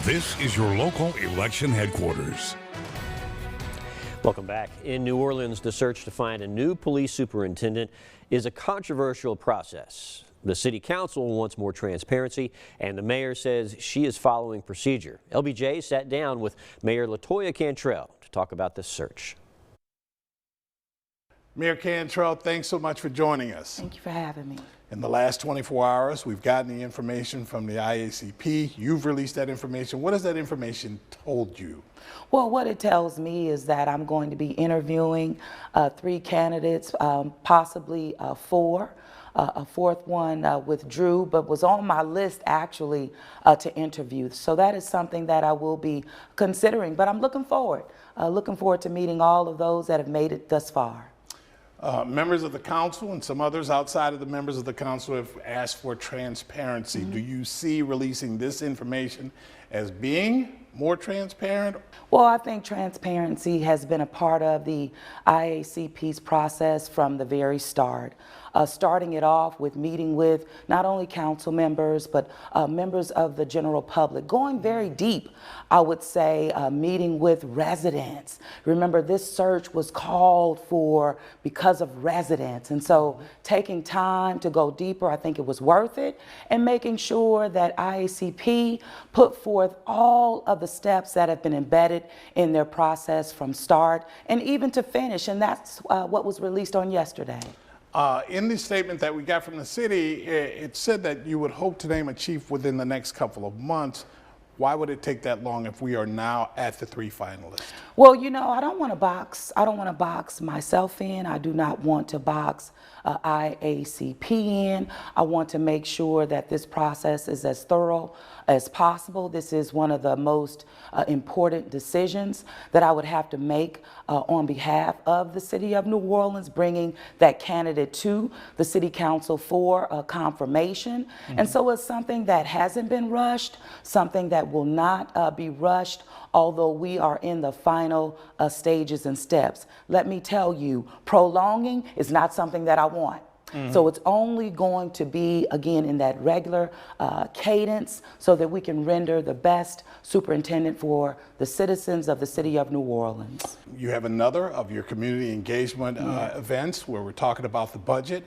This is your local election headquarters. Welcome back. In New Orleans, the search to find a new police superintendent is a controversial process. The city council wants more transparency, and the mayor says she is following procedure. LBJ sat down with Mayor Latoya Cantrell to talk about this search. Mayor Cantrell, thanks so much for joining us. Thank you for having me. In the last 24 hours, we've gotten the information from the IACP. You've released that information. What has that information told you? Well, what it tells me is that I'm going to be interviewing 3 candidates, possibly 4. A fourth one withdrew, but was on my list actually to interview. So that is something that I will be considering, but I'm looking forward to meeting all of those that have made it thus far. Members of the council and some others outside of the members of the council have asked for transparency. Do you see releasing this information as being more transparent? Well, I think transparency has been a part of the IACP's process from the very start. Starting it off with meeting with not only council members, but members of the general public, going very deep, I would say, meeting with residents. Remember, this search was called for because of residents, and so taking time to go deeper, I think it was worth it, and making sure that IACP put forth all of the steps that have been embedded in their process from start and even to finish, and that's what was released on yesterday. In the statement that we got from the city, it said that you would hope to name a chief within the next couple of months. Why would it take that long if we are now at the 3 finalists? Well, you know, I don't want to box myself in. I do not want to box IACP in. I want to make sure that this process is as thorough as possible. This is one of the most important decisions that I would have to make on behalf of the city of New Orleans, bringing that candidate to the city council for confirmation. And so it's something that hasn't been rushed, something that will not be rushed, although we are in the final stages and steps. Let me tell you, prolonging is not something that I want. So it's only going to be, again, in that regular cadence so that we can render the best superintendent for the citizens of the city of New Orleans. You have another of your community engagement events where we're talking about the budget.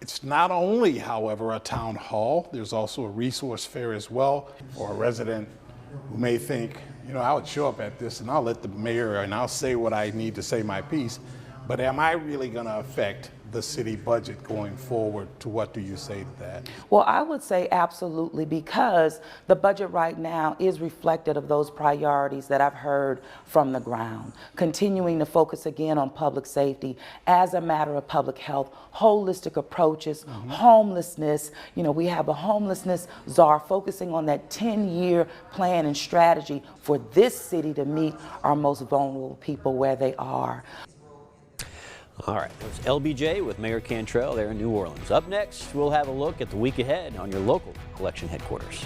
It's not only, however, a town hall. There's also a resource fair as well, or a resident who may think, you know, I would show up at this and I'll let the mayor and I'll say what I need to say my piece, but am I really going to affect the city budget going forward? To what do you say to that? Well, I would say absolutely, because the budget right now is reflective of those priorities that I've heard from the ground. Continuing to focus again on public safety as a matter of public health, holistic approaches, homelessness. You know, we have a homelessness czar focusing on that 10-year plan and strategy for this city to meet our most vulnerable people where they are. All right, that's LBJ with Mayor Cantrell there in New Orleans. Up next, we'll have a look at the week ahead on your local election headquarters.